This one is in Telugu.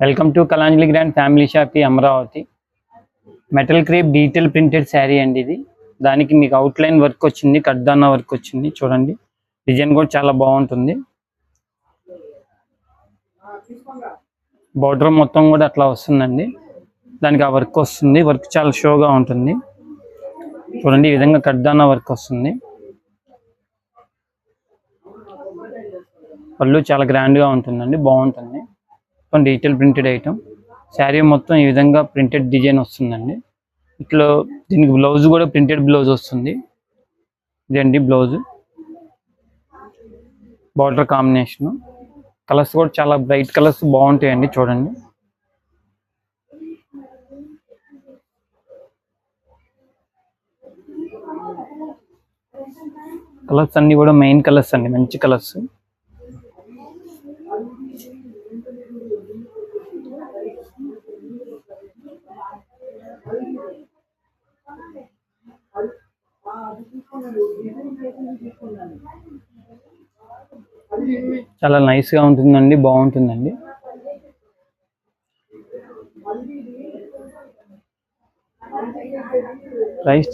Welcome to Kalanjali grand family shop Amaravati. Metal crepe detail printed sari అండి ఇది. దానికి మీకు అవుట్లైన్ వర్క్ వచ్చింది, కడ్దానా వర్క్ వచ్చింది. చూడండి, డిజైన్ కూడా చాలా బాగుంటుంది. బార్డర్ మొత్తం కూడా అట్లా వస్తుందండి. దానికి ఆ వర్క్ వస్తుంది. వర్క్ చాలా షోగా ఉంటుంది. చూడండి, ఈ విధంగా కడ్దానా వర్క్ వస్తుంది. పళ్ళు చాలా గ్రాండ్గా ఉంటుందండి, బాగుంటుంది. Detail printed item. శారీ మొత్తం ఈ విధంగా ప్రింటెడ్ డిజైన్ వస్తుందండి. ఇట్లా దీనికి బ్లౌజ్ కూడా ప్రింటెడ్ బ్లౌజ్ వస్తుంది. ఇదండి బ్లౌజ్. బార్డర్ కాంబినేషన్, కలర్స్ కూడా చాలా బ్రైట్ కలర్స్ బాగుంటాయండి. చూడండి, కలర్స్ అన్ని కూడా మెయిన్ కలర్స్ అండి, మంచి కలర్స్. చాలా నైస్ గా ఉంటుందండి, బాగుంటుందండి. ప్రైస్